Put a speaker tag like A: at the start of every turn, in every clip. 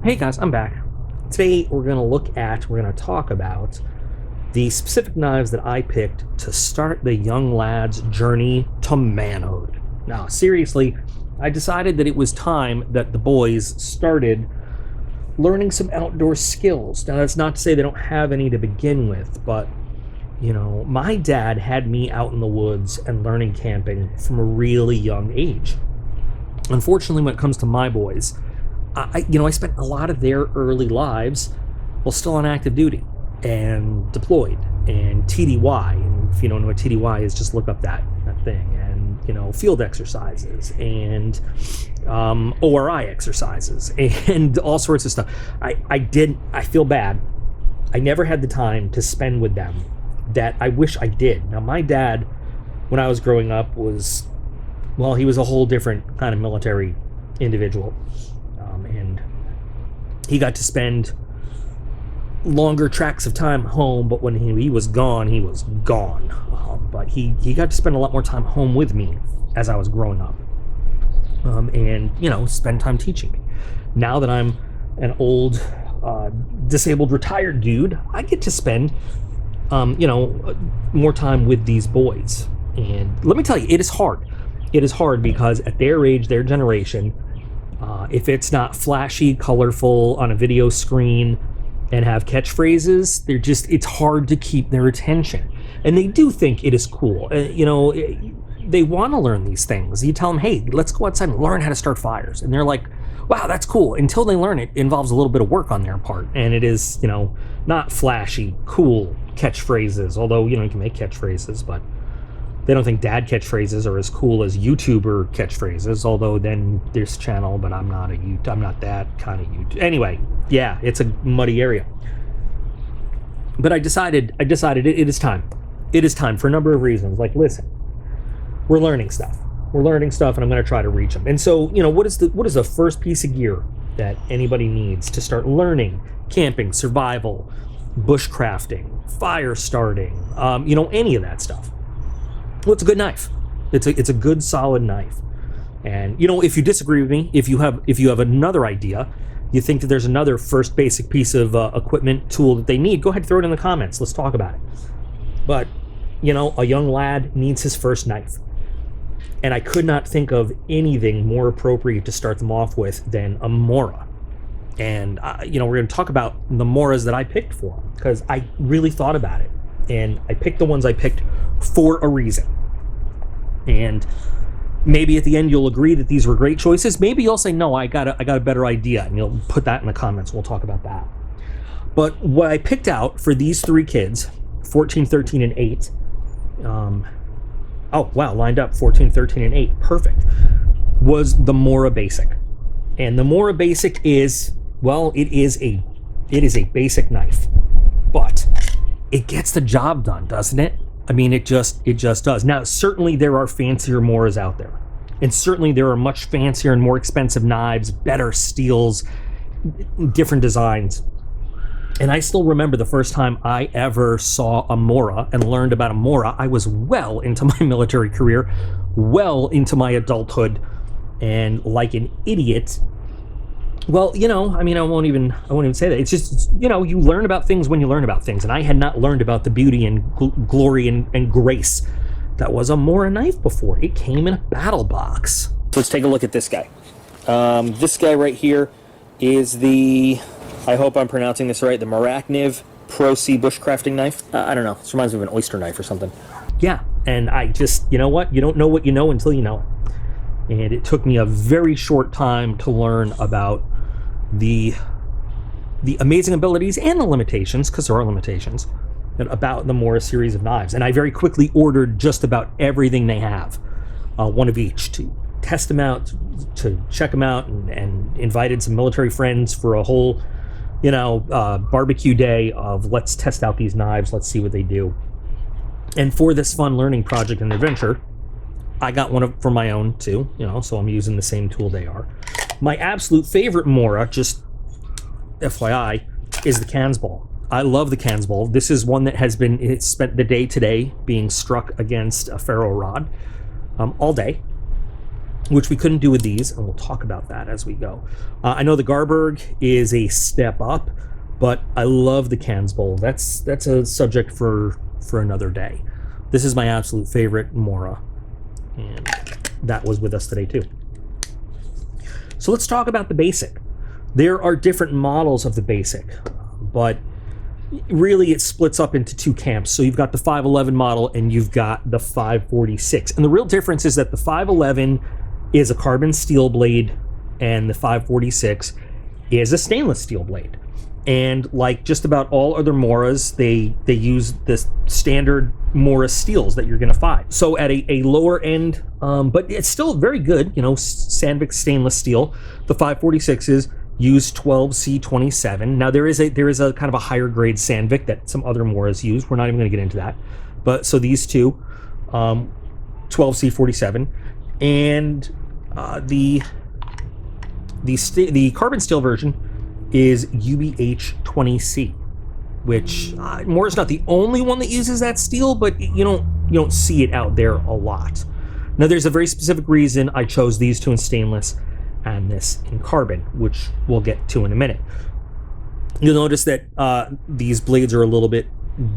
A: Hey guys, I'm back. Today we're going to talk about the specific knives that I picked to start the young lad's journey to manhood. Now, seriously, I decided that it was time that the boys started learning some outdoor skills. Now, that's not to say they don't have any to begin with, but my dad had me out in the woods and learning camping from a really young age. Unfortunately, when it comes to my boys, I spent a lot of their early lives while still on active duty and deployed and TDY. And if you don't know what TDY is, just look up that thing. And, field exercises and ORI exercises and all sorts of stuff. I feel bad. I never had the time to spend with them that I wish I did. Now, my dad, when I was growing up, he was a whole different kind of military individual. And he got to spend longer tracks of time home, but when he was gone, he was gone. But he got to spend a lot more time home with me as I was growing up. And spend time teaching me. Now that I'm an old, disabled, retired dude, I get to spend, more time with these boys. And let me tell you, it is hard. It is hard because at their age, their generation, if it's not flashy, colorful on a video screen and have catchphrases, it's hard to keep their attention. And they do think it is cool. They want to learn these things. You tell them, hey, let's go outside and learn how to start fires. And they're like, wow, that's cool. Until they learn it, it involves a little bit of work on their part. And it is, not flashy, cool catchphrases. Although, you can make catchphrases, but they don't think dad catchphrases are as cool as YouTuber catchphrases, although then there's channel, but I'm not that kind of YouTube. Anyway, yeah, it's a muddy area. But I decided it is time. It is time for a number of reasons. Like, listen, we're learning stuff, and I'm going to try to reach them. And so, what is the first piece of gear that anybody needs to start learning camping, survival, bushcrafting, fire starting, any of that stuff? Well, it's a good knife. It's a good, solid knife. And if you disagree with me, if you have another idea, you think that there's another first basic piece of equipment, tool that they need, go ahead and throw it in the comments. Let's talk about it. But a young lad needs his first knife, and I could not think of anything more appropriate to start them off with than a Mora. And we're going to talk about the Moras that I picked for him because I really thought about it, and I picked the ones I picked for a reason. And maybe at the end you'll agree that these were great choices. Maybe you'll say, no, I got a better idea, and you'll put that in the comments. We'll talk about that. But what I picked out for these three kids, 14, 13, and 8, lined up 14, 13, and 8, perfect, was the Mora Basic. And the Mora Basic is, it is a basic knife, but it gets the job done, doesn't it? I mean, it just does. Now, certainly there are fancier Moras out there, and certainly there are much fancier and more expensive knives, better steels, different designs. And I still remember the first time I ever saw a Mora and learned about a Mora. I was well into my military career, well into my adulthood, and like an idiot. Well, I won't even say that. It's just, you learn about things when you learn about things. And I had not learned about the beauty and glory and grace that was a Mora knife before. It came in a battle box. Let's take a look at this guy. This guy right here is I hope I'm pronouncing this right, the Maracniv Pro C bushcrafting knife. I don't know. This reminds me of an oyster knife or something. Yeah, and I just, you know what? You don't know what you know until you know it. And it took me a very short time to learn about the amazing abilities and the limitations, because there are limitations, about the Mora series of knives. And I very quickly ordered just about everything they have, one of each, to test them out, to check them out, and invited some military friends for a whole, barbecue day of let's test out these knives, let's see what they do. And for this fun learning project and adventure, I got one for my own too, so I'm using the same tool they are. My absolute favorite Mora, just FYI, is the Cansball. I love the Cansball. This is one that it's spent the day today being struck against a ferro rod all day. which we couldn't do with these, and we'll talk about that as we go. I know the Garberg is a step up, but I love the Kansbowl. That's a subject for another day. This is my absolute favorite Mora, and that was with us today too. So let's talk about the Basic. There are different models of the Basic, but really it splits up into two camps. So you've got the 511 model and you've got the 546. And the real difference is that the 511 is a carbon steel blade and the 546 is a stainless steel blade. And like just about all other Moras, they use the standard Mora steels that you're going to find. So at a lower end, but it's still very good, Sandvik stainless steel. The 546s use 12C27. Now there is a kind of a higher grade Sandvik that some other Moras use. We're not even going to get into that. But so these two, 12C47, and the carbon steel version is UBH20C, which Mora's not the only one that uses that steel, but you don't see it out there a lot. Now there's a very specific reason I chose these two in stainless and this in carbon, which we'll get to in a minute. You'll notice that these blades are a little bit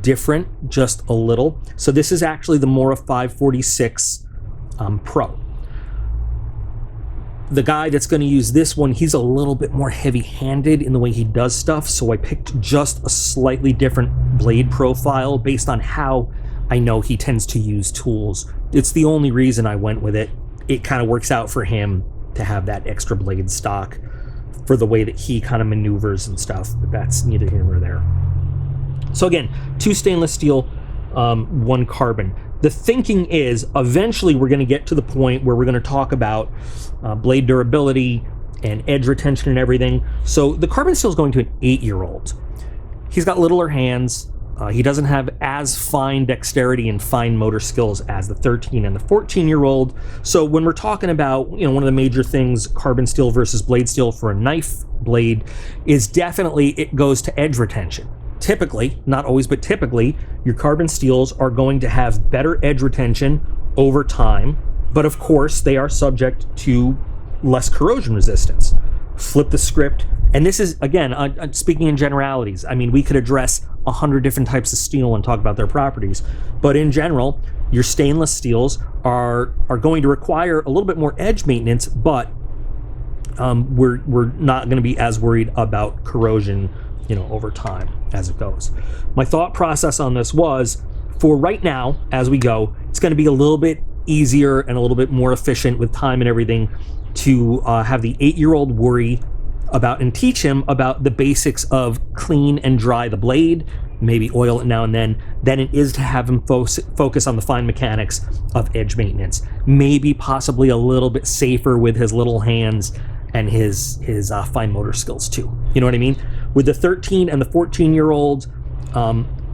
A: different, just a little. So this is actually the Mora 546 Pro. The guy that's going to use this one, he's a little bit more heavy-handed in the way he does stuff, so I picked just a slightly different blade profile based on how I know he tends to use tools. It's the only reason I went with it. It kind of works out for him to have that extra blade stock for the way that he kind of maneuvers and stuff, but that's neither here nor there. So again, two stainless steel, one carbon. The thinking is eventually we're going to get to the point where we're going to talk about blade durability and edge retention and everything. So the carbon steel is going to an 8-year-old. He's got littler hands. He doesn't have as fine dexterity and fine motor skills as the 13 and the 14-year-old. So when we're talking about, one of the major things, carbon steel versus blade steel for a knife blade, is definitely it goes to edge retention. Typically, not always, but typically, your carbon steels are going to have better edge retention over time, but of course, they are subject to less corrosion resistance. Flip the script, and this is, again, speaking in generalities. I mean, we could address 100 different types of steel and talk about their properties, but in general, your stainless steels are going to require a little bit more edge maintenance, but we're not going to be as worried about corrosion over time as it goes. My thought process on this was, for right now, as we go, it's going to be a little bit easier and a little bit more efficient with time and everything to have the 8-year-old worry about and teach him about the basics of clean and dry the blade, maybe oil it now and then, than it is to have him focus on the fine mechanics of edge maintenance. Maybe possibly a little bit safer with his little hands and his fine motor skills too. You know what I mean? With the 13 and the 14-year-old,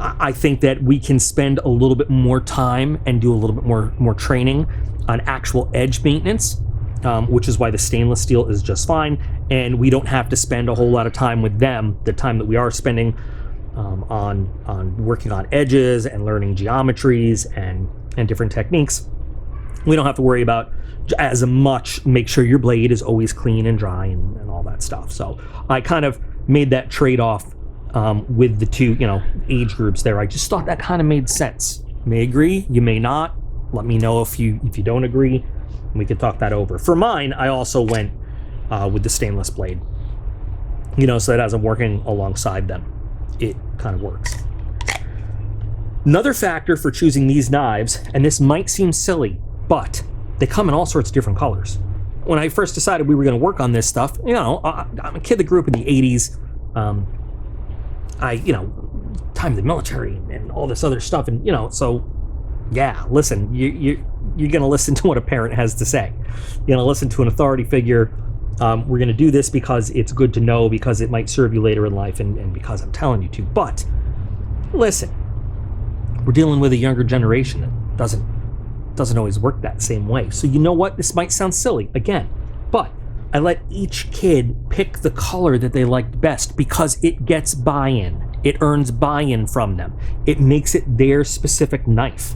A: I think that we can spend a little bit more time and do a little bit more training on actual edge maintenance, which is why the stainless steel is just fine, and we don't have to spend a whole lot of time with them, the time that we are spending on working on edges and learning geometries and different techniques. We don't have to worry about as much, make sure your blade is always clean and dry and all that stuff. So I kind of made that trade-off with the two, age groups there. I just thought that kind of made sense. You may agree, you may not. Let me know if you don't agree. We could talk that over. For mine, I also went with the stainless blade. So that as I'm working alongside them, it kind of works. Another factor for choosing these knives, and this might seem silly, but they come in all sorts of different colors. When I first decided we were going to work on this stuff, I'm a kid that grew up in the 80s. Time in the military and all this other stuff, and so yeah, listen, you're going to listen to what a parent has to say. You're going to listen to an authority figure. We're going to do this because it's good to know, because it might serve you later in life, and because I'm telling you to. But listen, we're dealing with a younger generation that doesn't always work that same way. So you know what? This might sound silly again, but I let each kid pick the color that they liked best because it gets buy-in. It earns buy-in from them. It makes it their specific knife.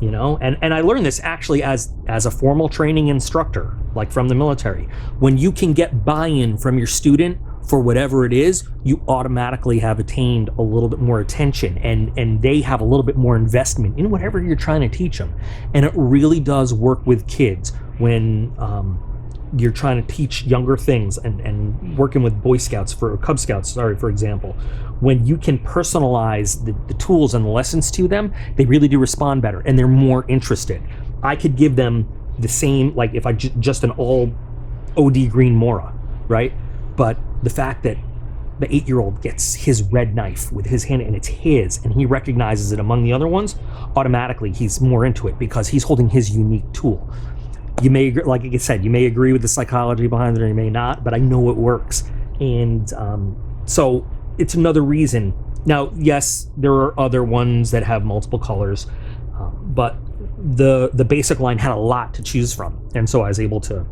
A: you know. And I learned this actually as a formal training instructor, like from the military. When you can get buy-in from your student for whatever it is, you automatically have attained a little bit more attention, and they have a little bit more investment in whatever you're trying to teach them. And it really does work with kids when you're trying to teach younger things, and working with Boy Scouts for Cub Scouts, for example. When you can personalize the tools and the lessons to them, they really do respond better, and they're more interested. I could give them the same, like if I just an all OD green Mora, right? But the fact that the 8-year-old gets his red knife with his hand and it's his, and he recognizes it among the other ones, automatically he's more into it because he's holding his unique tool. You may, like I said, you may agree with the psychology behind it or you may not, but I know it works. And so it's another reason. Now, yes, there are other ones that have multiple colors, but the basic line had a lot to choose from. And so I was able to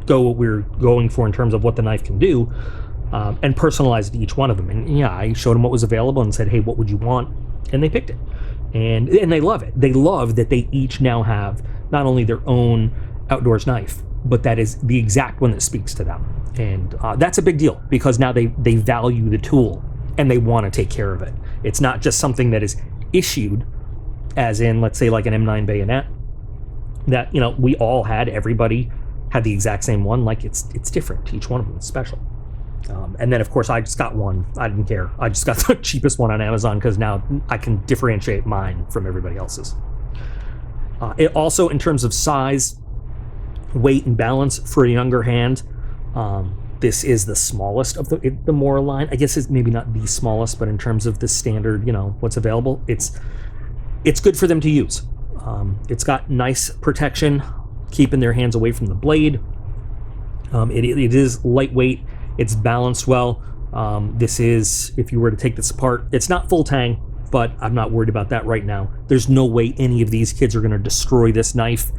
A: go what we're going for in terms of what the knife can do, and personalize each one of them. And yeah, I showed them what was available and said, hey, what would you want? And they picked it. And they love it. They love that they each now have not only their own outdoors knife, but that is the exact one that speaks to them. And that's a big deal, because now they value the tool and they want to take care of it. It's not just something that is issued, as in, let's say, like an M9 bayonet, that, you know, we all had, everybody had the exact same one. Like, it's different. Each one of them is special. And then, of course, I just got one. I didn't care. I just got the cheapest one on Amazon, because now I can differentiate mine from everybody else's. It also, in terms of size, weight, and balance for a younger hand, this is the smallest of the Mora line. I guess it's maybe not the smallest, but in terms of the standard, you know, what's available, it's good for them to use. It's got nice protection, keeping their hands away from the blade. It is lightweight. It's balanced well. This is, if you were to take this apart, it's not full tang, but I'm not worried about that right now. There's no way any of these kids are going to destroy this knife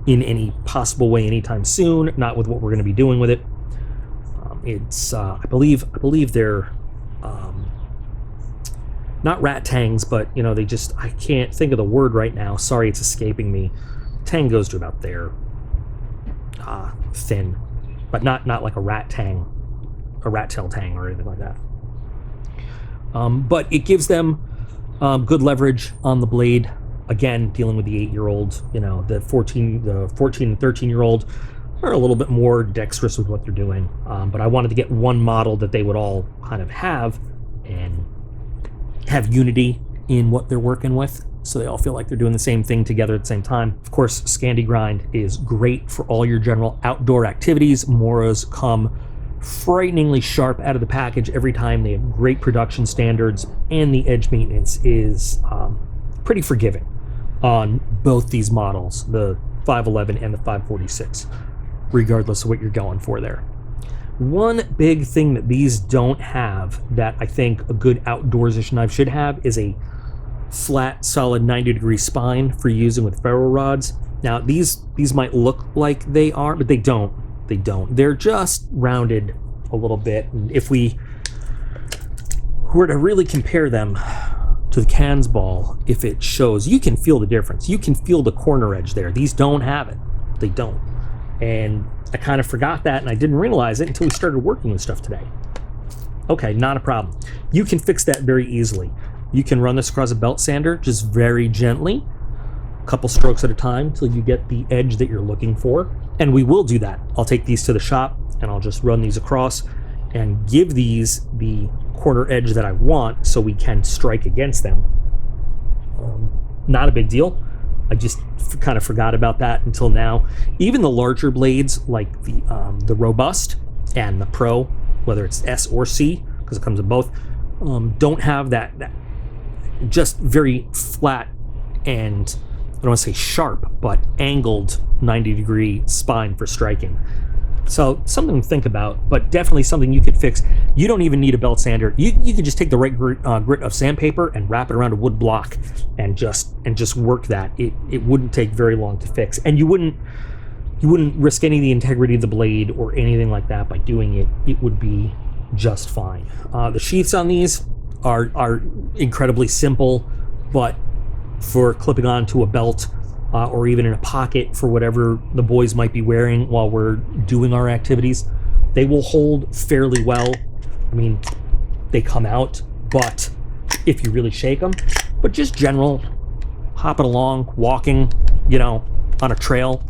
A: in any possible way anytime soon, not with what we're going to be doing with it. It's I believe they're not rat tangs, but you know, I can't think of the word right now. Sorry, it's escaping me. Tang goes to about there, thin, but not like a rat tang, a rat tail tang or anything like that. But it gives them good leverage on the blade. Again, dealing with the 8-year-old, you know, the 14 and 13-year-old are a little bit more dexterous with what they're doing. But I wanted to get one model that they would all kind of have, and have unity in what they're working with, so they all feel like they're doing the same thing together at the same time. Of course, Scandi Grind is great for all your general outdoor activities. Moras come frighteningly sharp out of the package every time. They have great production standards, and the edge maintenance is pretty forgiving on both these models, the 511 and the 546, regardless of what you're going for there. One big thing that these don't have that I think a good outdoors-ish knife should have is a flat, solid 90-degree spine for using with ferro rods. Now, these might look like they are, but they don't. They don't. They're just rounded a little bit. And if we were to really compare them to the Cans ball, if it shows, you can feel the difference. You can feel the corner edge there. These don't have it. They don't. And I kind of forgot that, and I didn't realize it until we started working with stuff today. Okay, not a problem. You can fix that very easily. You can run this across a belt sander just very gently, a couple strokes at a time till you get the edge that you're looking for. And we will do that. I'll take these to the shop and I'll just run these across and give these the corner edge that I want so we can strike against them. Not a big deal. I just kind of forgot about that until now. Even the larger blades, like the Robust and the Pro, whether it's S or C, because it comes in both, don't have that just very flat and, I don't want to say sharp, but angled 90-degree spine for striking. So something to think about, but definitely something you could fix. You don't even need a belt sander. You can just take the right grit of sandpaper and wrap it around a wood block and just work that. It wouldn't take very long to fix, and you wouldn't risk any of the integrity of the blade or anything like that by doing it. It would be just fine. The sheaths on these are incredibly simple, but for clipping onto a belt, or even in a pocket for whatever the boys might be wearing while we're doing our activities. They will hold fairly well. I mean, they come out, but if you really shake them, but just general hopping along, walking, you know, on a trail,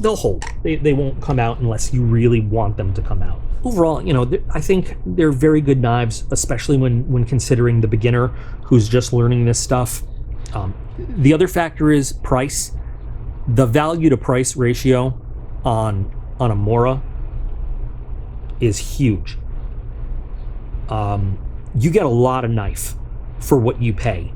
A: they'll hold. They won't come out unless you really want them to come out. Overall, you know, I think they're very good knives, especially when considering the beginner who's just learning this stuff. The other factor is price. The value to price ratio on a Mora is huge. You get a lot of knife for what you pay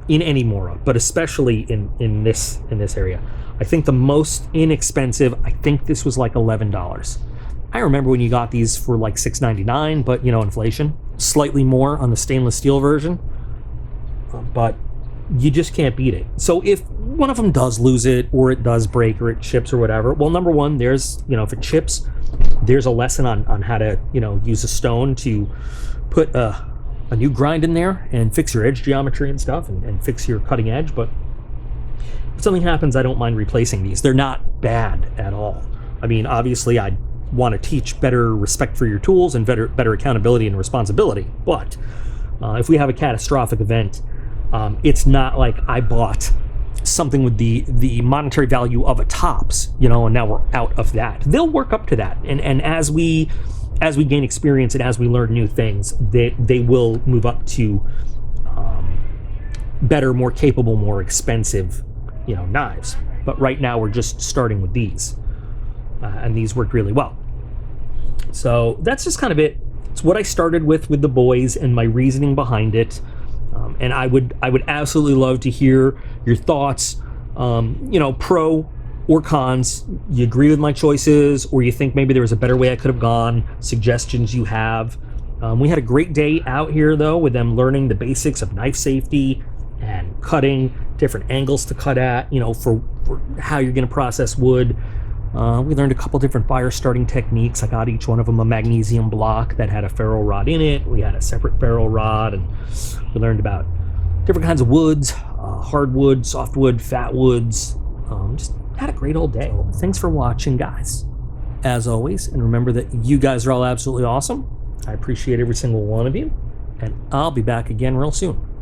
A: in any Mora, but especially in this area. I think the most inexpensive, I think this was like $11. I remember when you got these for like $6.99, but you know, inflation, slightly more on the stainless steel version, but you just can't beat it. So if one of them does lose it, or it does break, or it chips or whatever, well, number one, there's, you know, if it chips, there's a lesson on how to, you know, use a stone to put a new grind in there and fix your edge geometry and stuff, and fix your cutting edge. But if something happens, I don't mind replacing these. They're not bad at all. I mean, obviously I want to teach better respect for your tools and better accountability and responsibility, but if we have a catastrophic event, it's not like I bought something with the monetary value of a tops, you know, and now we're out of that. They'll work up to that, and as we gain experience and as we learn new things, they will move up to better, more capable, more expensive, you know, knives. But right now we're just starting with these, and these worked really well. So that's just kind of it. It's what I started with the boys and my reasoning behind it. And I would absolutely love to hear your thoughts, you know, pro or cons. You agree with my choices, or you think maybe there was a better way I could have gone, suggestions you have. We had a great day out here, though, with them learning the basics of knife safety and cutting, different angles to cut at, you know, for how you're going to process wood. We learned a couple different fire starting techniques. I got each one of them a magnesium block that had a ferro rod in it. We had a separate ferro rod, and we learned about different kinds of woods, hardwood, softwood, fat woods. Just had a great old day. Thanks for watching, guys, as always, and remember that you guys are all absolutely awesome. I appreciate every single one of you, and I'll be back again real soon.